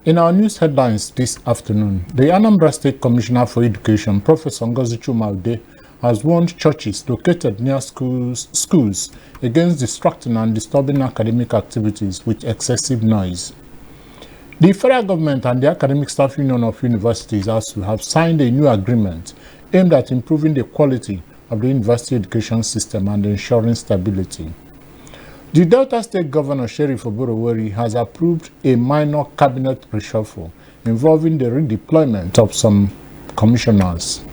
In our news headlines this afternoon, the Anambra State Commissioner for Education, Professor Ngozi Chuma-Ude, has warned churches located near schools against distracting and disturbing academic activities with excessive noise. The federal government and the Academic Staff Union of Universities ASUU have signed a new agreement aimed at improving the quality of the university education system and ensuring stability. The Delta State Governor Sheriff Oborowori has approved a minor cabinet reshuffle involving the redeployment of some commissioners.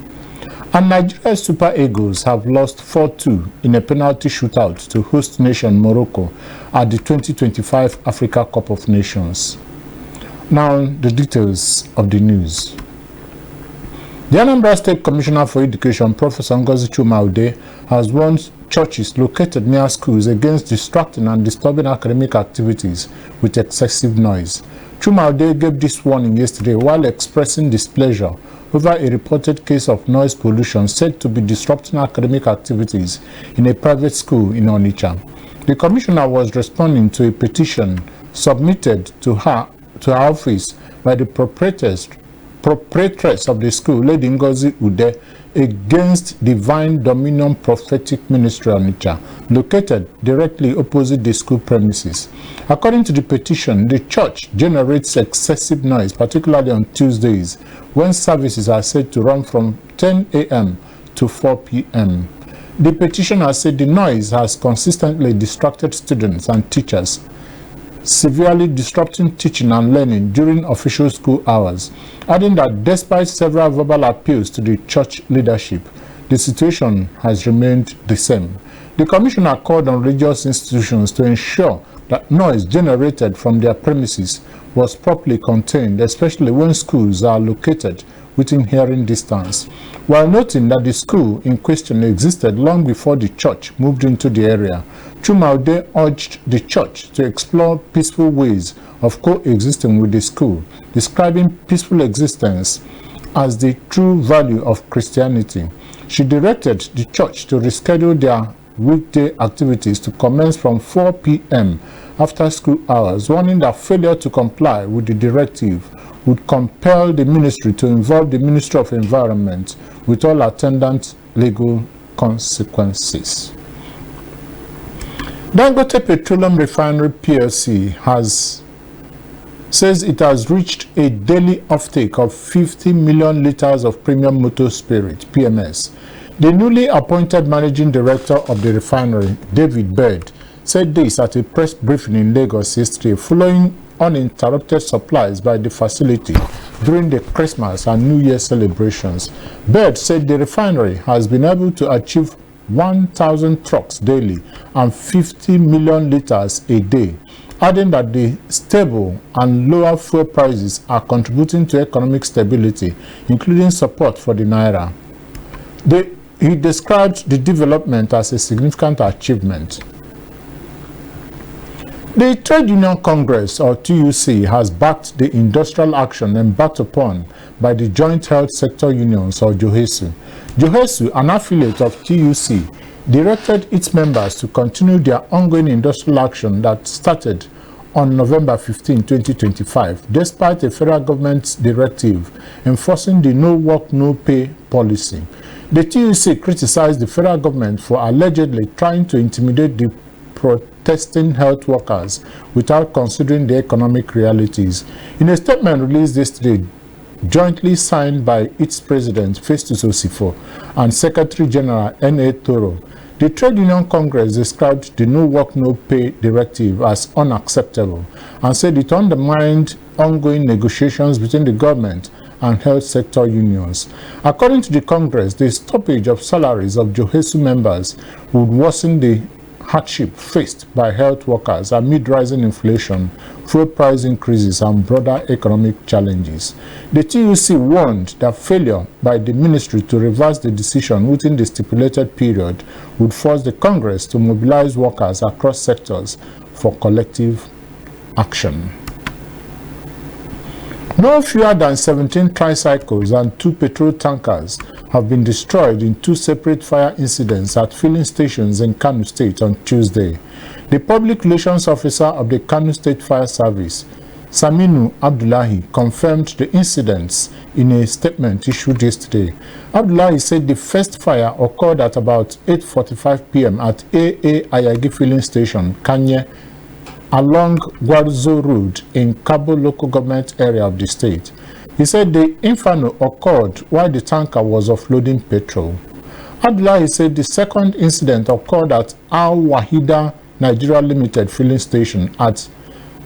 And Nigeria's Super Eagles have lost 4-2 in a penalty shootout to host nation Morocco at the 2025 Africa Cup of Nations. Now, the details of the news. The Anambra State Commissioner for Education, Professor Ngozi Chuma-Ude, has warned churches located near schools against distracting and disturbing academic activities with excessive noise. Chuma-Ude gave this warning yesterday while expressing displeasure over a reported case of noise pollution said to be disrupting academic activities in a private school in Onitsha. The commissioner was responding to a petition submitted to her office by the proprietress of the school, Lady Ngozi Ude, against Divine Dominion Prophetic Ministry Onitsha, located directly opposite the school premises. According to the petition, the church generates excessive noise, particularly on Tuesdays, when services are said to run from 10 a.m. to 4 p.m. The petitioner said the noise has consistently distracted students and teachers, severely disrupting teaching and learning during official school hours, adding that despite several verbal appeals to the church leadership, the situation has remained the same. The commissioner called on religious institutions to ensure that noise generated from their premises was properly contained, especially when schools are located within hearing distance, while noting that the school in question existed long before the church moved into the area. Chuma-Ude urged the church to explore peaceful ways of coexisting with the school, describing peaceful existence as the true value of Christianity. She directed the church to reschedule their weekday activities to commence from 4 p.m. after school hours, warning that failure to comply with the directive would compel the ministry to involve the Ministry of Environment with all attendant legal consequences. Dangote Petroleum Refinery PLC says it has reached a daily offtake of 50 million liters of premium motor spirit, PMS. The newly appointed managing director of the refinery, David Bird, said this at a press briefing in Lagos yesterday following uninterrupted supplies by the facility during the Christmas and New Year celebrations. Bird said the refinery has been able to achieve 1,000 trucks daily and 50 million liters a day, adding that the stable and lower fuel prices are contributing to economic stability, including support for the naira. He described the development as a significant achievement. The Trade Union Congress, or TUC, has backed the industrial action embarked upon by the Joint Health Sector Unions, or JOHESU. JOHESU, an affiliate of TUC, directed its members to continue their ongoing industrial action that started on November 15, 2025, despite the federal government's directive enforcing the no work, no pay policy. The TUC criticized the federal government for allegedly trying to intimidate the protesting health workers without considering the economic realities. In a statement released yesterday, jointly signed by its president, Festus Osifo, and Secretary General N.A. Toro, the Trade Union Congress described the no work, no pay directive as unacceptable and said it undermined ongoing negotiations between the government and health sector unions. According to the Congress, the stoppage of salaries of JOHESU members would worsen the hardship faced by health workers amid rising inflation, fuel price increases, and broader economic challenges. The TUC warned that failure by the ministry to reverse the decision within the stipulated period would force the Congress to mobilize workers across sectors for collective action. No fewer than 17 tricycles and 2 petrol tankers have been destroyed in 2 separate fire incidents at filling stations in Kano State on Tuesday. The public relations officer of the Kano State Fire Service Saminu Abdullahi confirmed the incidents in a statement issued yesterday. Abdullahi said the first fire occurred at about 8:45 p.m. at AA Ayagi filling station, Kanye, along Gwarzo Road in Kabo local government area of the state. He said the inferno occurred while the tanker was offloading petrol. Abdullahi said the second incident occurred at Al Wahida Nigeria Limited filling station at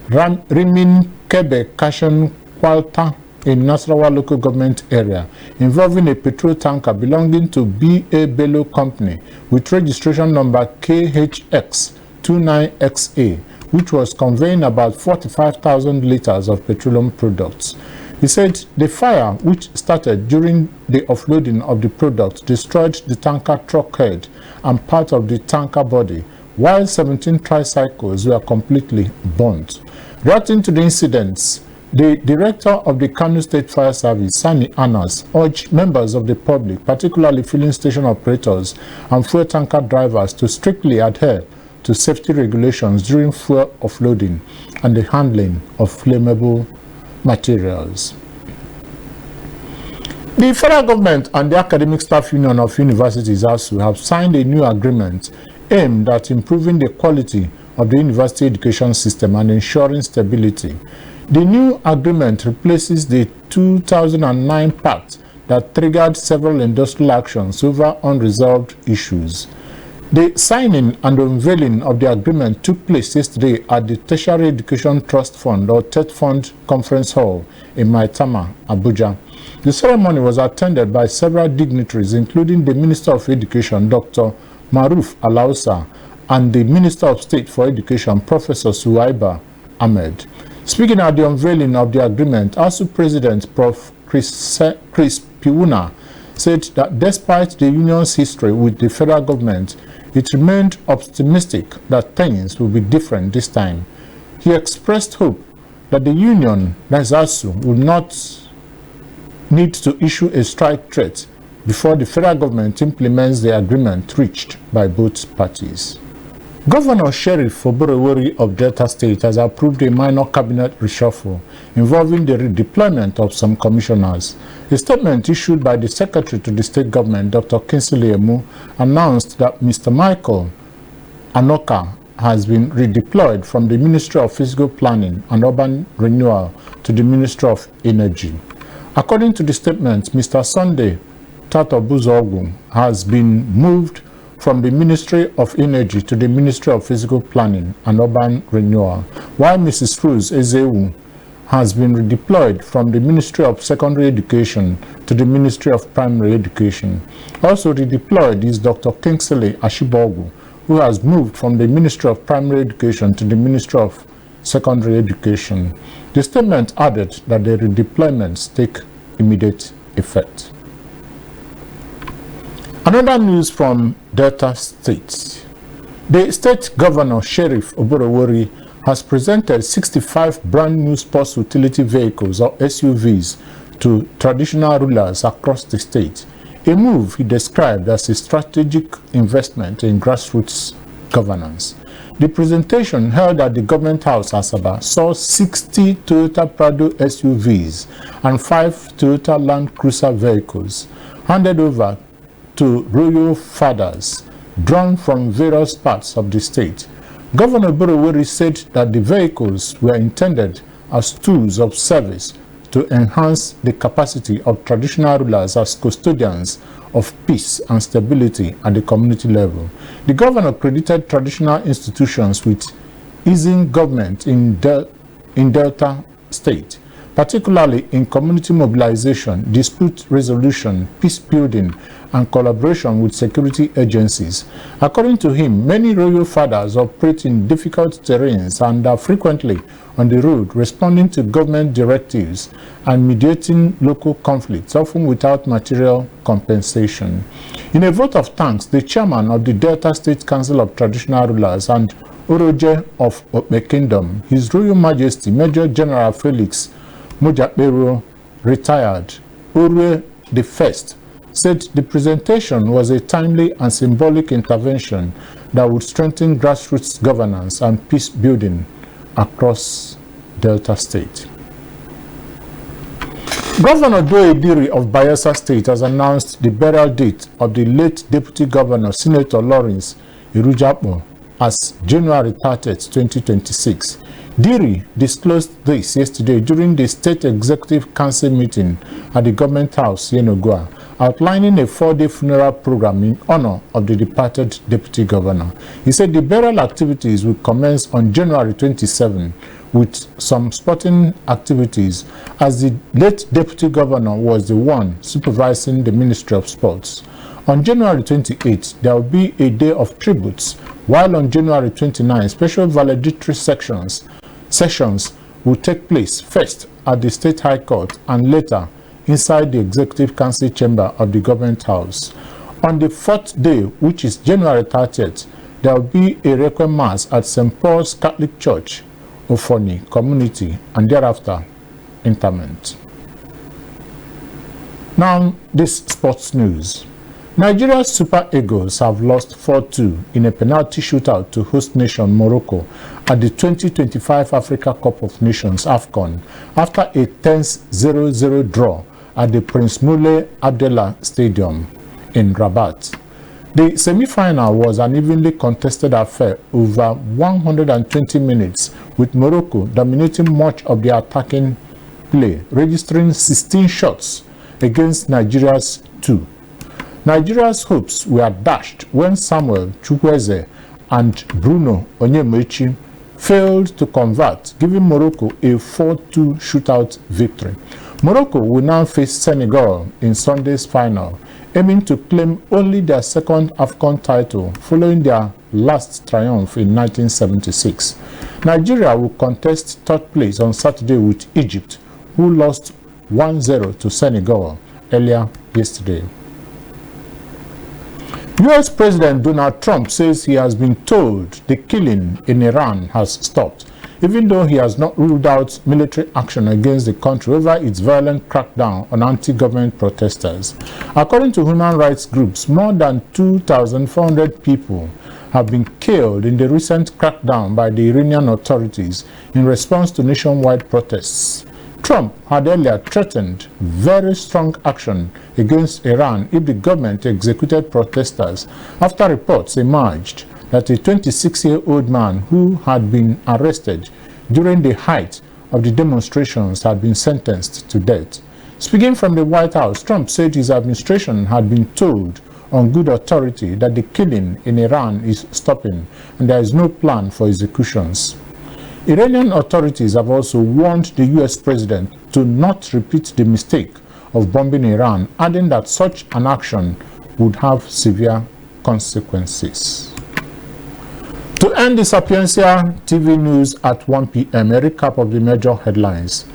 Rimin Kebe Kashan Kwalta in Nasarawa local government area, involving a petrol tanker belonging to B.A. Bello Company with registration number KHX29XA, which was conveying about 45,000 liters of petroleum products. He said the fire, which started during the offloading of the products, destroyed the tanker truck head and part of the tanker body, while 17 tricycles were completely burnt. Reacting to the incidents, the director of the Kano State Fire Service, Sani Anas, urged members of the public, particularly filling station operators and fuel tanker drivers, to strictly adhere to safety regulations during fuel offloading and the handling of flammable materials. The federal government and the Academic Staff Union of Universities ASU have signed a new agreement aimed at improving the quality of the university education system and ensuring stability. The new agreement replaces the 2009 pact that triggered several industrial actions over unresolved issues. The signing and unveiling of the agreement took place yesterday at the Tertiary Education Trust Fund, or TET Fund, Conference Hall in Maitama, Abuja. The ceremony was attended by several dignitaries, including the Minister of Education, Dr. Maruf Alausa, and the Minister of State for Education, Professor Suwaiba Ahmed. Speaking at the unveiling of the agreement, ASU President Prof. Chris Piwuna said that despite the union's history with the federal government, it remained optimistic that things will be different this time. He expressed hope that the union, that's ASU, will not need to issue a strike threat before the federal government implements the agreement reached by both parties. Governor Sheriff Oborowori of Delta State has approved a minor cabinet reshuffle involving the redeployment of some commissioners. A statement issued by the Secretary to the State Government, Dr. Kingsley Emu, announced that Mr. Michael Anoka has been redeployed from the Ministry of Physical Planning and Urban Renewal to the Ministry of Energy. According to the statement, Mr. Sunday Tatobuzogu has been moved from the Ministry of Energy to the Ministry of Physical Planning and Urban Renewal, while Mrs. Rose Ezewu has been redeployed from the Ministry of Secondary Education to the Ministry of Primary Education. Also redeployed is Dr. Kingsley Ashibogu, who has moved from the Ministry of Primary Education to the Ministry of Secondary Education. The statement added that the redeployments take immediate effect. Another news from Delta State. The state governor, Sheriff Oborowori, has presented 65 brand new sports utility vehicles, or SUVs, to traditional rulers across the state, a move he described as a strategic investment in grassroots governance. The presentation held at the Government House, Asaba, saw 60 Toyota Prado SUVs and 5 Toyota Land Cruiser vehicles handed over to royal fathers drawn from various parts of the state. Governor Oborowori said that the vehicles were intended as tools of service to enhance the capacity of traditional rulers as custodians of peace and stability at the community level. The governor credited traditional institutions with easing government in Delta State, particularly in community mobilization, dispute resolution, peace building, and collaboration with security agencies. According to him, many royal fathers operate in difficult terrains and are frequently on the road responding to government directives and mediating local conflicts, often without material compensation. In a vote of thanks, the chairman of the Delta State Council of Traditional Rulers and Oroje of Okpe Kingdom, His Royal Majesty Major General Felix Mojapero, retired, Urwe the First, said the presentation was a timely and symbolic intervention that would strengthen grassroots governance and peace building across Delta State. Governor Doe Diri of Bayelsa State has announced the burial date of the late Deputy Governor Senator Lawrence Irujapo as January 30th, 2026. Diri disclosed this yesterday during the State Executive Council meeting at the Government House, Yenagoa, outlining a 4-day funeral program in honor of the departed Deputy Governor. He said the burial activities will commence on January 27 with some sporting activities, as the late Deputy Governor was the one supervising the Ministry of Sports. On January 28, there will be a day of tributes, while on January 29, special valedictory sessions will take place first at the State High Court and later inside the Executive Council chamber of the Government House. On the 4th day, which is January 30th, there will be a requiem mass at St. Paul's Catholic Church, Ofoni community, and thereafter interment. Now, this sports news. Nigeria's Super Eagles have lost 4-2 in a penalty shootout to host nation Morocco at the 2025 Africa Cup of Nations AFCON after a tense 0-0 draw at the Prince Moulay Abdellah Stadium in Rabat. The semi-final was an evenly contested affair over 120 minutes, with Morocco dominating much of the attacking play, registering 16 shots against Nigeria's 2. Nigeria's hopes were dashed when Samuel Chukwueze and Bruno Onyemaechi failed to convert, giving Morocco a 4-2 shootout victory. Morocco will now face Senegal in Sunday's final, aiming to claim only their second AFCON title following their last triumph in 1976. Nigeria will contest third place on Saturday with Egypt, who lost 1-0 to Senegal earlier yesterday. US President Donald Trump says he has been told the killing in Iran has stopped, even though he has not ruled out military action against the country over its violent crackdown on anti-government protesters. According to human rights groups, more than 2,400 people have been killed in the recent crackdown by the Iranian authorities in response to nationwide protests. Trump had earlier threatened very strong action against Iran if the government executed protesters after reports emerged that a 26-year-old man who had been arrested during the height of the demonstrations had been sentenced to death. Speaking from the White House, Trump said his administration had been told on good authority that the killing in Iran is stopping and there is no plan for executions. Iranian authorities have also warned the US president to not repeat the mistake of bombing Iran, adding that such an action would have severe consequences. To end the Sapientia TV news at 1 p.m., a recap of the major headlines.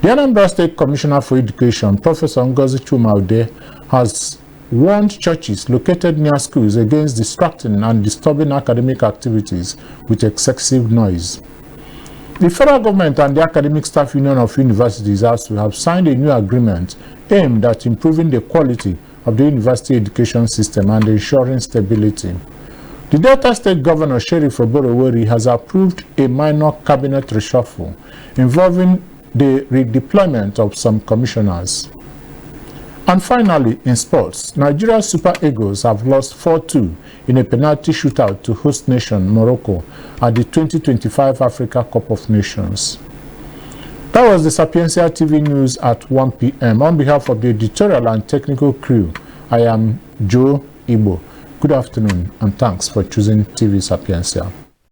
The Anambra State Commissioner for Education, Professor Ngozi Chumaude, has warned churches located near schools against distracting and disturbing academic activities with excessive noise. The federal government and the Academic Staff Union of Universities ASUU have signed a new agreement aimed at improving the quality of the university education system and ensuring stability. The Delta State Governor Sheriff Oborowori has approved a minor cabinet reshuffle involving the redeployment of some commissioners. And finally, in sports, Nigeria's Super Eagles have lost 4-2 in a penalty shootout to host nation Morocco at the 2025 Africa Cup of Nations. That was the Sapientia TV news at 1 p.m. On behalf of the editorial and technical crew, I am Joe Igbo. Good afternoon and thanks for choosing TV Sapientia.